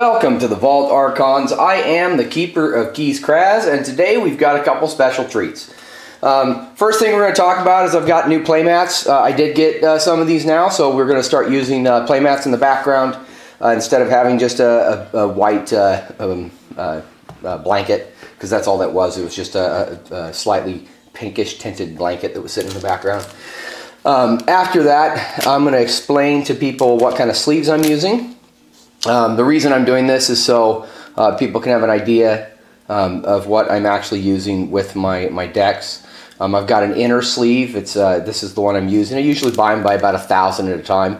Welcome to the Vault Archons. I am the keeper of Keys Kraz, and today we've got a couple special treats. First thing we're going to talk about is I've got new playmats. I did get some of these now, so we're going to start using playmats in the background instead of having just a white blanket, because that's all that was. It was just a slightly pinkish tinted blanket that was sitting in the background. After that, I'm going to explain to people what kind of sleeves I'm using. The reason I'm doing this is so people can have an idea of what I'm actually using with my decks. I've got an inner sleeve. This is the one I'm using. I usually buy them by about 1,000 at a time.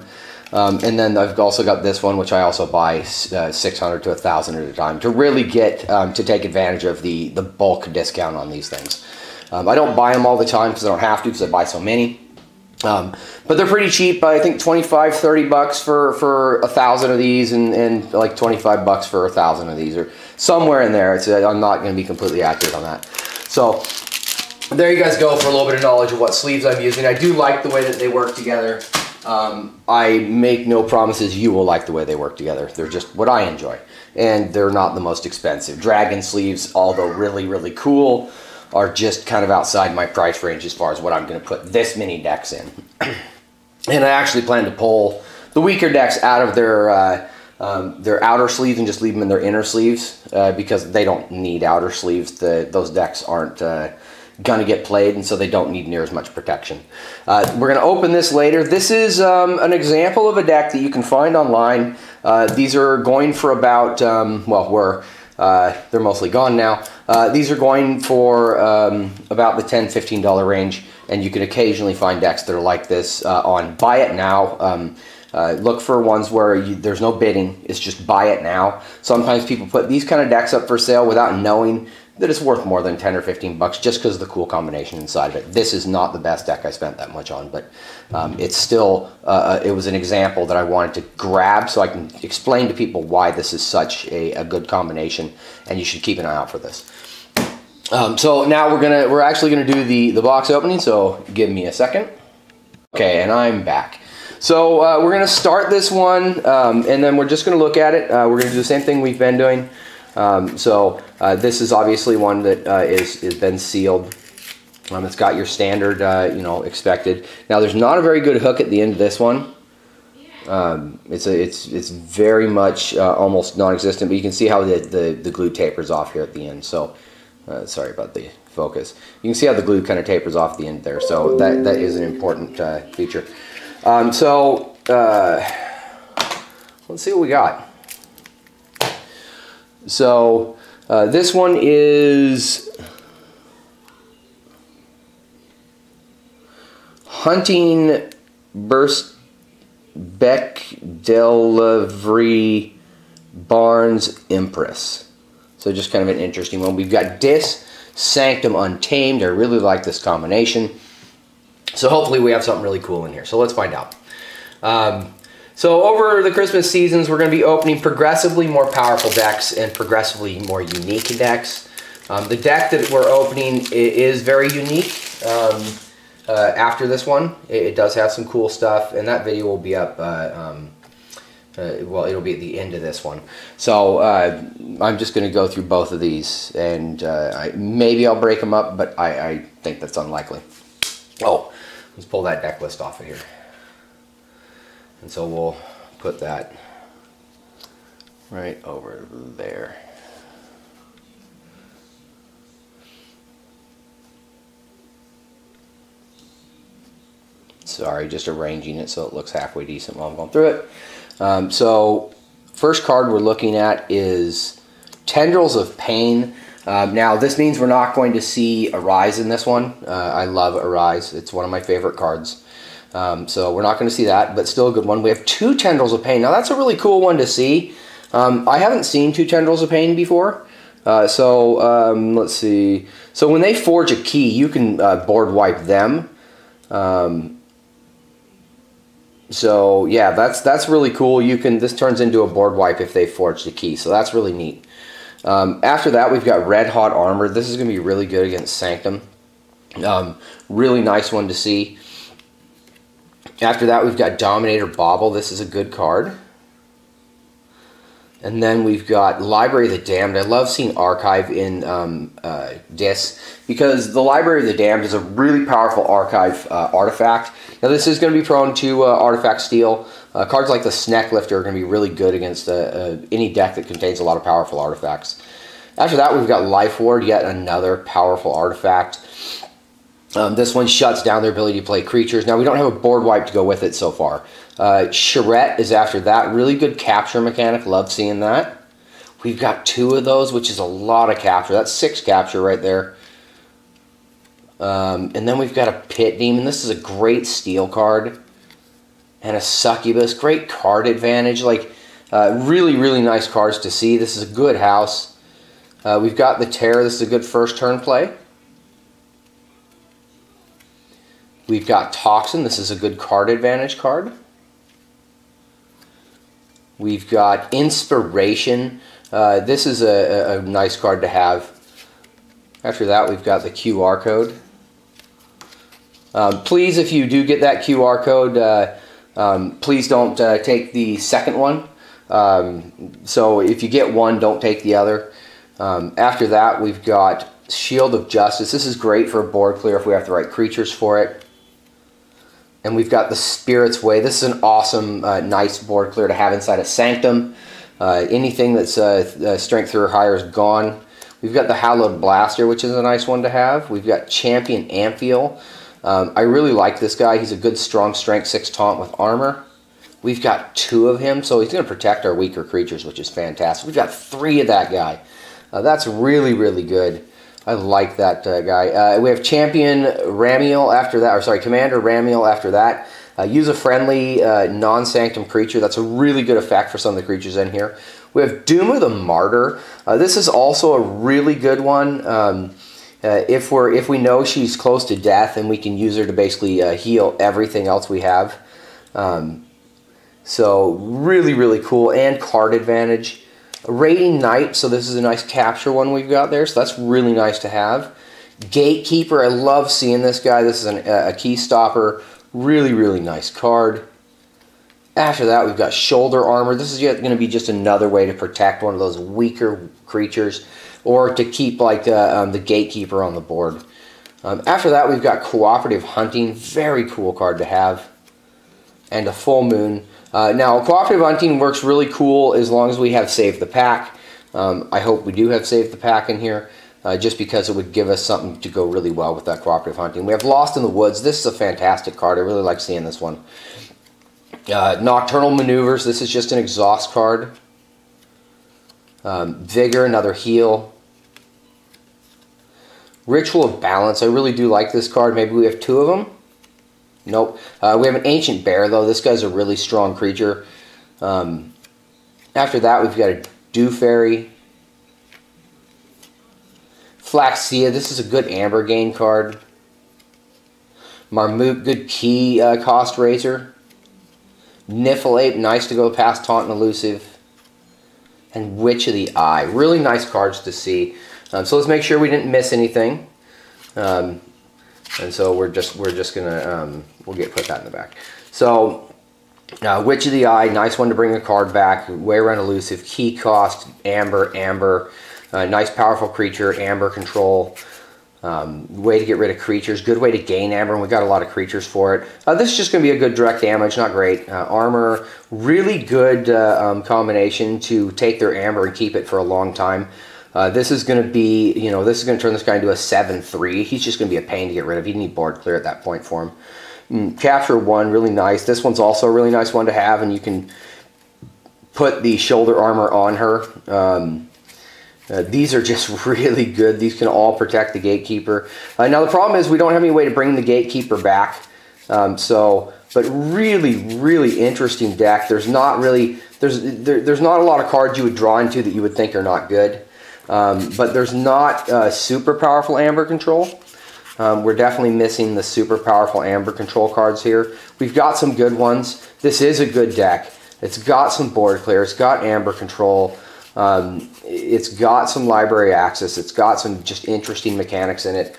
And then I've also got this one, which I also buy 600 to 1,000 at a time to really get to take advantage of the bulk discount on these things. I don't buy them all the time because I don't have to, because I buy so many. But they're pretty cheap. I think 25, 30 bucks for 1,000 of these, and like 25 bucks for 1,000 of these, or somewhere in there. I'm not going to be completely accurate on that. So there you guys go for a little bit of knowledge of what sleeves I'm using. I do like the way that they work together. I make no promises you will like the way they work together. They're just what I enjoy, and they're not the most expensive. Dragon sleeves, although really, really cool, are just kind of outside my price range as far as what I'm going to put this many decks in. And I actually plan to pull the weaker decks out of their outer sleeves and just leave them in their inner sleeves because they don't need outer sleeves. Those decks aren't going to get played, and so they don't need near as much protection. We're going to open this later. This is an example of a deck that you can find online. These are going for about, they're mostly gone now. These are going for about the $10, $15 range, and you can occasionally find decks that are like this on Buy It Now. Look for ones where there's no bidding. It's just buy it now. Sometimes people put these kind of decks up for sale without knowing that it's worth more than 10 or 15 bucks just because of the cool combination inside of it. This is not the best deck I spent that much on, but it's still, it was an example that I wanted to grab so I can explain to people why this is such a good combination, and you should keep an eye out for this. So now we're actually gonna do the box opening, so give me a second. Okay, and I'm back. So we're gonna start this one, and then we're just gonna look at it. We're gonna do the same thing we've been doing. This is obviously one that is been sealed. It's got your standard, expected. Now there's not a very good hook at the end of this one. It's very much almost non-existent, but you can see how the glue tapers off here at the end. So sorry about the focus. You can see how the glue kind of tapers off the end there. So that is an important feature. Let's see what we got. So this one is Hunting Burst Beck Delivry Barnes Empress. So just kind of an interesting one. We've got Dis Sanctum Untamed. I really like this combination. So hopefully we have something really cool in here. So let's find out. So over the Christmas seasons, we're going to be opening progressively more powerful decks and progressively more unique decks. The deck that we're opening is very unique. After this one, it does have some cool stuff, and that video will be up, well, it'll be at the end of this one. So I'm just going to go through both of these, and maybe I'll break them up, but I think that's unlikely. Oh, let's pull that deck list off of here. And so we'll put that right over there. Sorry, just arranging it so it looks halfway decent while I'm going through it. So first card we're looking at is Tendrils of Pain. Now this means we're not going to see Arise in this one. I love Arise. It's one of my favorite cards. So we're not going to see that, but still a good one. We have two Tendrils of Pain. Now that's a really cool one to see. I haven't seen two Tendrils of Pain before. Let's see. So when they forge a key, you can board wipe them. So yeah, that's really cool. This turns into a board wipe if they forge the key. So that's really neat. After that, we've got Red Hot Armor. This is going to be really good against Sanctum. Really nice one to see. After that, we've got Dominator Bauble. This is a good card. And then we've got Library of the Damned. I love seeing Archive in discs because the Library of the Damned is a really powerful archive artifact. Now this is going to be prone to artifact steal. Cards like the Sneck Lifter are going to be really good against any deck that contains a lot of powerful artifacts. After that, we've got Life Ward, yet another powerful artifact. This one shuts down their ability to play creatures. Now, we don't have a board wipe to go with it so far. Charette is after that. Really good capture mechanic. Love seeing that. We've got 2 of those, which is a lot of capture. That's 6 capture right there. And then we've got a Pit Demon. This is a great steal card. And a Succubus. Great card advantage. Like, really, really nice cards to see. This is a good house. We've got the Terror. This is a good first turn play. We've got Toxin. This is a good card advantage card. We've got Inspiration. This is a nice card to have. After that, we've got the QR code. Please, if you do get that QR code, please don't take the second one. So if you get one, don't take the other. After that, we've got Shield of Justice. This is great for a board clear if we have the right creatures for it. And we've got the Spirit's Way. This is an awesome, nice board clear to have inside a Sanctum. Anything that's strength 3 or higher is gone. We've got the Hallowed Blaster, which is a nice one to have. We've got Champion Amphiel. I really like this guy. He's a good, strong strength 6 taunt with armor. We've got 2 of him, so he's going to protect our weaker creatures, which is fantastic. We've got 3 of that guy. That's really, really good. I like that guy. We have Champion Ramiel after that, or sorry, Commander Ramiel after that. Use a friendly non-sanctum creature. That's a really good effect for some of the creatures in here. We have Duma the Martyr. This is also a really good one. If we know she's close to death, and we can use her to basically heal everything else we have. So really, really cool, and card advantage. Raiding Knight, so this is a nice capture one we've got there, so that's really nice to have. Gatekeeper, I love seeing this guy. This is a key stopper. Really, really nice card. After that, we've got Shoulder Armor. This is going to be just another way to protect one of those weaker creatures, or to keep like the Gatekeeper on the board. After that, we've got Cooperative Hunting. Very cool card to have. And a Full Moon. Now, Cooperative Hunting works really cool as long as we have Save the Pack. I hope we do have Save the Pack in here, just because it would give us something to go really well with that Cooperative Hunting. We have Lost in the Woods. This is a fantastic card. I really like seeing this one. Nocturnal Maneuvers. This is just an exhaust card. Vigor, another heal. Ritual of Balance. I really do like this card. Maybe we have 2 of them. Nope. We have an Ancient Bear, though. This guy's a really strong creature. After that, we've got a Dew Fairy. Flaxia. This is a good Amber Gain card. Marmoot, good key cost raiser. Niffle-Ape, nice to go past Taunt and Elusive. And Witch of the Eye. Really nice cards to see. So let's make sure we didn't miss anything. And so we're just gonna we'll put that in the back. So Witch of the Eye, nice one to bring a card back. Way around Elusive, key cost, Amber, nice powerful creature, Amber control. Way to get rid of creatures, good way to gain Amber, and we got a lot of creatures for it. This is just gonna be a good direct damage, not great. Armor, really good combination to take their Amber and keep it for a long time. This is going to be, this is going to turn this guy into a 7/3. He's just going to be a pain to get rid of. You need board clear at that point for him. Capture 1, really nice. This one's also a really nice one to have, and you can put the shoulder armor on her. These are just really good. These can all protect the Gatekeeper. Now the problem is we don't have any way to bring the Gatekeeper back. But really, really interesting deck. There's not a lot of cards you would draw into that you would think are not good. But there's not super powerful Amber control. We're definitely missing the super powerful Amber control cards here. We've got some good ones. This is a good deck. It's got some board clear. It's got Amber control. It's got some library access. It's got some just interesting mechanics in it.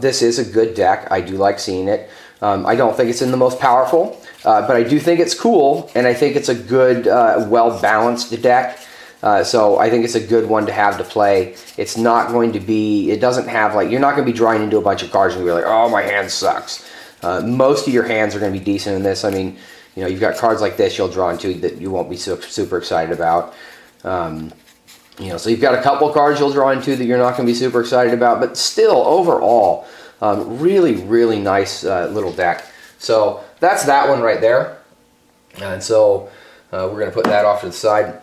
This is a good deck. I do like seeing it. I don't think it's in the most powerful, but I do think it's cool, and I think it's a good, well-balanced deck. So I think it's a good one to have to play. It's not going to be, it doesn't have like, you're not going to be drawing into a bunch of cards and be like, oh, my hand sucks. Most of your hands are going to be decent in this. I mean, you know, you've got cards like this you'll draw into that you won't be super excited about. You know, so you've got a couple cards you'll draw into that you're not going to be super excited about, but still, overall, really nice little deck. So that's that one right there. And so we're going to put that off to the side.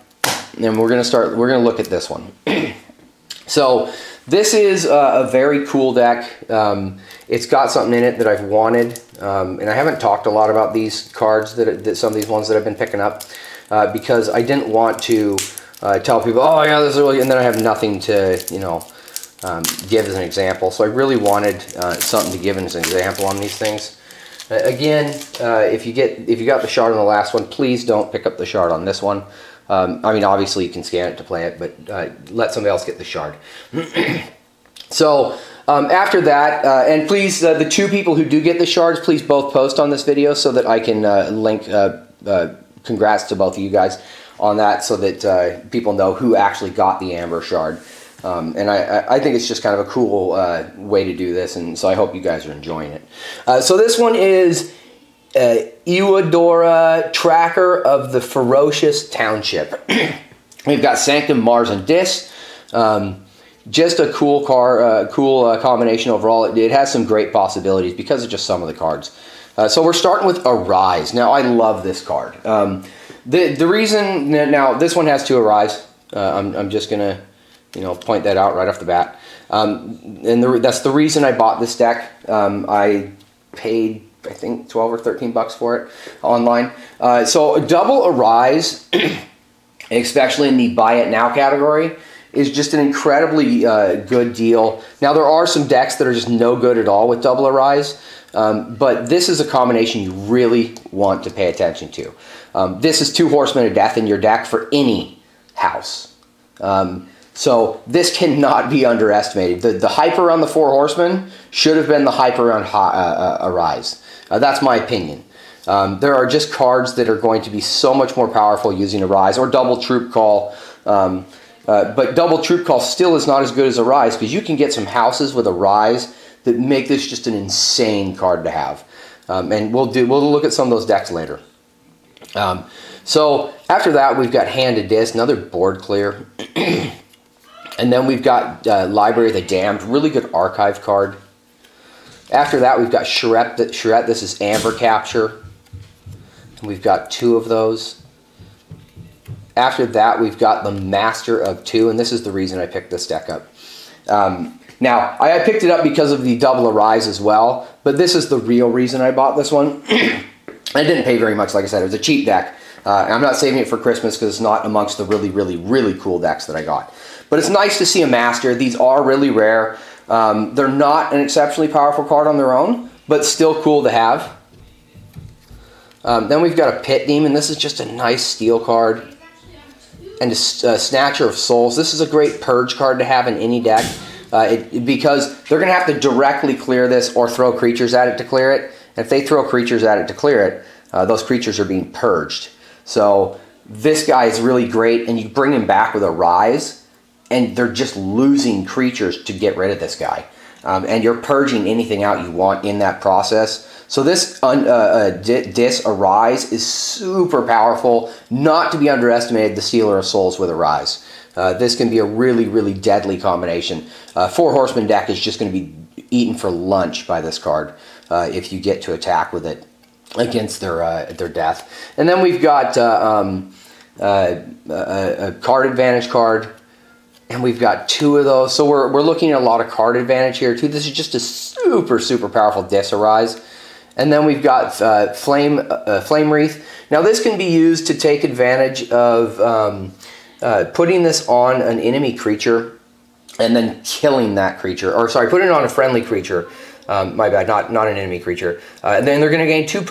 And we're going to look at this one. So this is a very cool deck. It's got something in it that I've wanted. And I haven't talked a lot about these cards, that some of these ones that I've been picking up, because I didn't want to tell people, oh yeah, this is really, and then I have nothing to, you know, give as an example. So I really wanted something to give as an example on these things. Again, if you got the shard on the last one, please don't pick up the shard on this one. I mean, obviously you can scan it to play it, but let somebody else get the shard. So after that, and please, the two people who do get the shards, please both post on this video so that I can link congrats to both of you guys on that, so that people know who actually got the amber shard. And I think it's just kind of a cool way to do this, and so I hope you guys are enjoying it. So this one is Eudora, Tracker of the Ferocious Township. We've got Sanctum, Mars, and Dis. Just a cool combination overall. It has some great possibilities because of just some of the cards. So we're starting with Arise. Now, I love this card. The reason, now this one has 2 Arise. I'm just gonna, you know, point that out right off the bat. And that's the reason I bought this deck. I paid, I think, 12 or 13 bucks for it online. So a double Arise, especially in the buy it now category, is just an incredibly good deal. Now, there are some decks that are just no good at all with double Arise, but this is a combination you really want to pay attention to. This is 2 Horsemen of Death in your deck for any house. So this cannot be underestimated. The hype around the 4 Horsemen should have been the hype around Arise. That's my opinion. There are just cards that are going to be so much more powerful using Arise or Double Troop Call. But Double Troop Call still is not as good as Arise, because you can get some houses with Arise that make this just an insane card to have. And we'll look at some of those decks later. So after that, we've got Hand of Dis, another board clear. And then we've got Library of the Damned, really good archive card. After that, we've got Charette. This is Amber Capture. And we've got 2 of those. After that, we've got the Master of 2, and this is the reason I picked this deck up. Now, I picked it up because of the double Arise as well, but this is the real reason I bought this one. I didn't pay very much, like I said. It was a cheap deck. I'm not saving it for Christmas because it's not amongst the really cool decks that I got. But it's nice to see a Master. These are really rare. They're not an exceptionally powerful card on their own, but still cool to have. Then we've got a Pit Demon. This is just a nice steel card. And a Snatcher of Souls. This is a great purge card to have in any deck, because they're going to have to directly clear this or throw creatures at it to clear it. And if they throw creatures at it to clear it, those creatures are being purged. So this guy is really great, and you bring him back with a Rise, and they're just losing creatures to get rid of this guy. And you're purging anything out you want in that process. So this Dis Arise is super powerful, not to be underestimated, the Stealer of Souls with Arise. This can be a really deadly combination. 4 Horseman deck is just going to be eaten for lunch by this card if you get to attack with it against their death. And then we've got a card advantage card. And we've got 2 of those. So we're looking at a lot of card advantage here too. This is just a super powerful Dis Arise. And then we've got Flame Wreath. Now this can be used to take advantage of putting this on an enemy creature and then killing that creature. Or sorry, putting it on a friendly creature. My bad, not an enemy creature. And then they're going to gain 2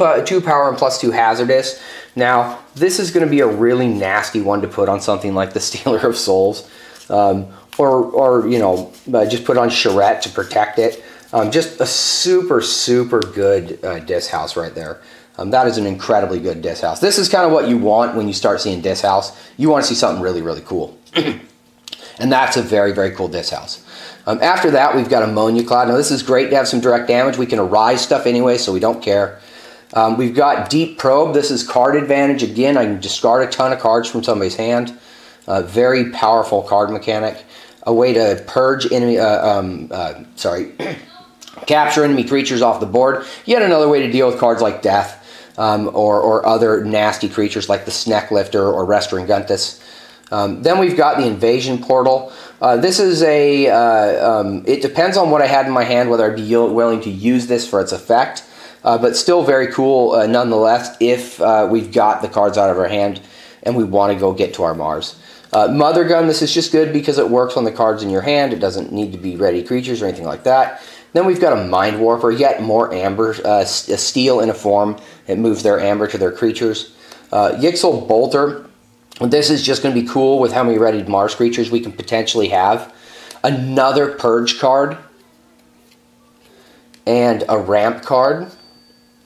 power and +2 hazardous. Now this is going to be a really nasty one to put on something like the Stealer of Souls. Or you know, just put on Charette to protect it. Just a super good Dis house right there. That is an incredibly good disc house. This is kind of what you want when you start seeing disc house. You want to see something really, really cool. And that's a very, very cool disc house. After that, we've got Ammonia Cloud. Now, this is great to have some direct damage. We can arise stuff anyway, so we don't care. We've got Deep Probe. This is card advantage. Again, I can discard a ton of cards from somebody's hand. Very powerful card mechanic. A way to purge enemy, capture enemy creatures off the board. Yet another way to deal with cards like Death, or other nasty creatures like the Sneck Lifter or Restoring Guntus. Then we've got the Invasion Portal. This is it depends on what I had in my hand, whether I'd be willing to use this for its effect, but still very cool nonetheless if we've got the cards out of our hand and we want to go get to our Mars. Mother Gun, this is just good because it works on the cards in your hand. It doesn't need to be ready creatures or anything like that. Then we've got a Mind Warper, yet more amber, a steel in a form. It moves their amber to their creatures. Yixel Bolter, this is just going to be cool with how many ready Mars creatures we can potentially have. Another Purge card. And a Ramp card.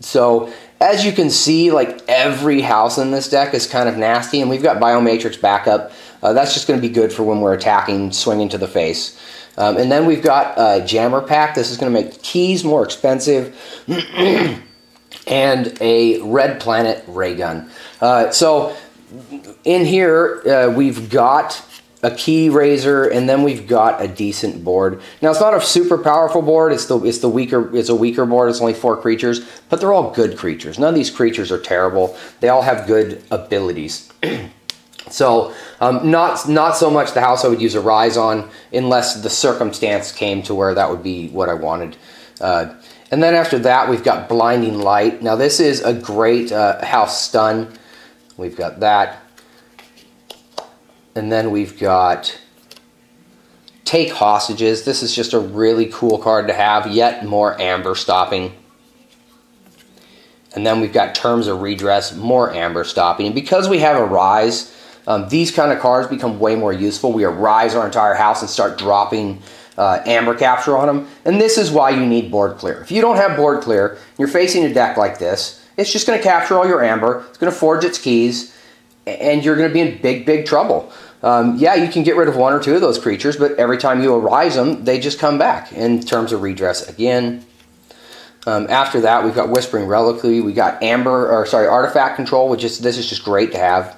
So, as you can see, like every house in this deck is kind of nasty, and we've got Biomatrix backup. That's just going to be good for when we're attacking, swinging to the face. And then we've got Jammer Pack. This is going to make keys more expensive. And a Red Planet Ray Gun. So in here, we've got a key raiser, and then we've got a decent board. Now, it's not a super powerful board. It's a weaker board. It's only 4 creatures, but they're all good creatures. None of these creatures are terrible. They all have good abilities. So, not so much the house I would use a Rise on, unless the circumstance came to where that would be what I wanted. And then after that, we've got Blinding Light. Now, this is a great house stun. We've got that. And then we've got Take Hostages. This is just a really cool card to have, yet more amber stopping. And then we've got Terms of Redress, more amber stopping. And because we have a Rise, these kind of cards become way more useful. We Rise our entire house and start dropping amber capture on them. And this is why you need board clear. If you don't have board clear, you're facing a deck like this, it's just going to capture all your amber, it's going to forge its keys, and you're going to be in big, big trouble. Yeah, you can get rid of 1 or 2 of those creatures, but every time you Arise them, they just come back in Terms of Redress again. After that, we've got Whispering Reliquary. We got Artifact Control, this is just great to have.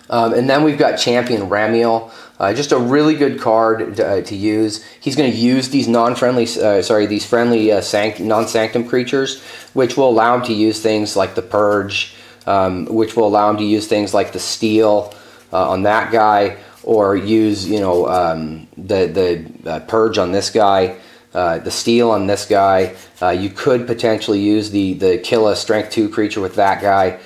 And then we've got Champion Ramiel. Just a really good card to use. He's going to use these non-sanctum creatures, which will allow him to use things like the Purge, which will allow him to use things like the Steel on that guy, or use the Purge on this guy, the Steel on this guy. You could potentially use the kill a Strength 2 creature with that guy.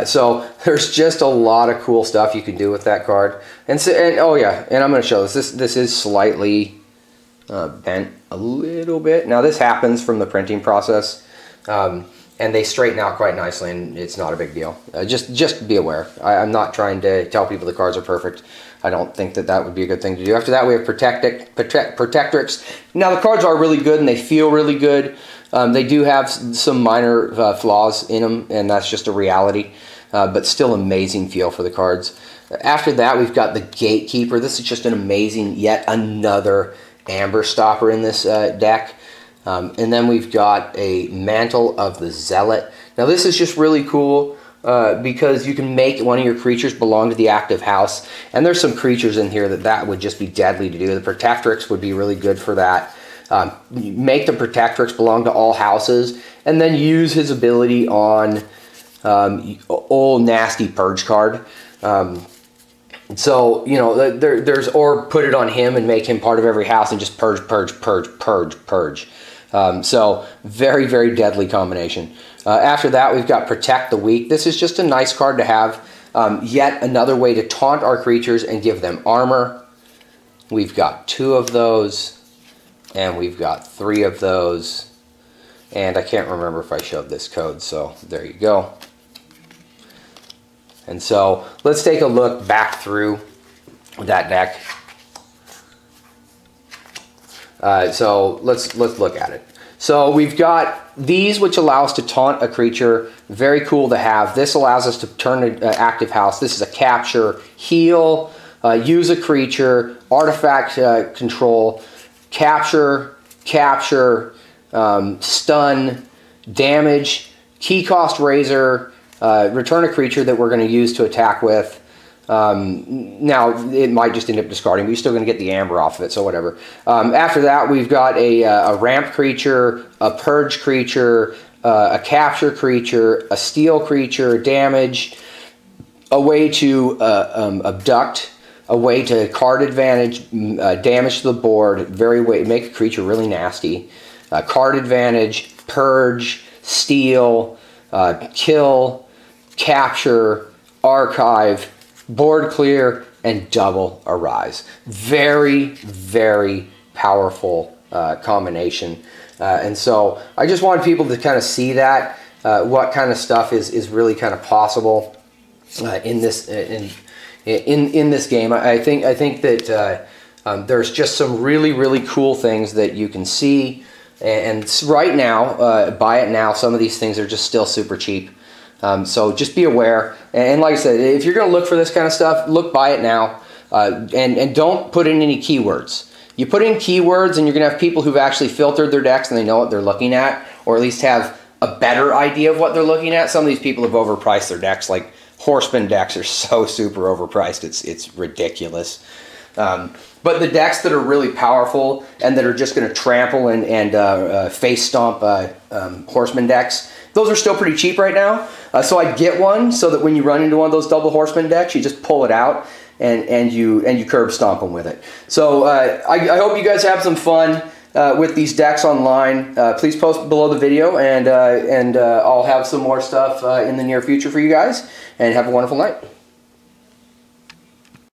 So there's just a lot of cool stuff you can do with that card. And oh yeah, and I'm going to show this. This is slightly bent a little bit. Now this happens from the printing process, and they straighten out quite nicely, and it's not a big deal. Just be aware. I'm not trying to tell people the cards are perfect. I don't think that would be a good thing to do. After that, we have Protectrix. Now the cards are really good, and they feel really good. They do have some minor flaws in them, and that's just a reality, but still amazing feel for the cards. After that, we've got the Gatekeeper. This is just an amazing, yet another amber stopper in this deck. And then we've got a Mantle of the Zealot. Now this is just really cool because you can make one of your creatures belong to the active house, and there's some creatures in here that would just be deadly to do. The Protectrix would be really good for that. Make the Protectrix belong to all houses, and then use his ability on old nasty Purge card. So, you know, or put it on him and make him part of every house and just purge. So, very, very deadly combination. After that, we've got Protect the Weak. This is just a nice card to have. Yet another way to taunt our creatures and give them armor. We've got 2 of those. And we've got 3 of those. And I can't remember if I showed this code, so there you go. And so let's take a look back through that deck. So let's look at it. So we've got these, which allow us to taunt a creature. Very cool to have. This allows us to turn an active house. This is a capture, heal, use a creature, artifact control, capture, stun, damage, key cost raiser, return a creature that we're going to use to attack with. Now, it might just end up discarding, but you're still going to get the amber off of it, so whatever. After that, we've got a ramp creature, a purge creature, a capture creature, a steal creature, damage, a way to abduct, a way to card advantage, damage to the board, make a creature really nasty, card advantage, purge, steal, kill, capture, archive, board clear, and double arise. Very, very powerful combination. And so I just wanted people to kind of see that, what kind of stuff is really kind of possible in this this game. I think that there's just some really, really cool things that you can see. And right now, buy it now. Some of these things are just still super cheap. So just be aware. And like I said, if you're going to look for this kind of stuff, buy it now. And don't put in any keywords. You put in keywords and you're going to have people who've actually filtered their decks and they know what they're looking at, or at least have a better idea of what they're looking at. Some of these people have overpriced their decks. Like Horseman decks are so super overpriced. It's ridiculous. But the decks that are really powerful and that are just going to trample and face stomp Horseman decks, those are still pretty cheap right now. So I'd get one so that when you run into one of those double Horseman decks, you just pull it out and you curb stomp them with it. So I hope you guys have some fun with these decks online. Please post below the video, and I'll have some more stuff in the near future for you guys. And have a wonderful night.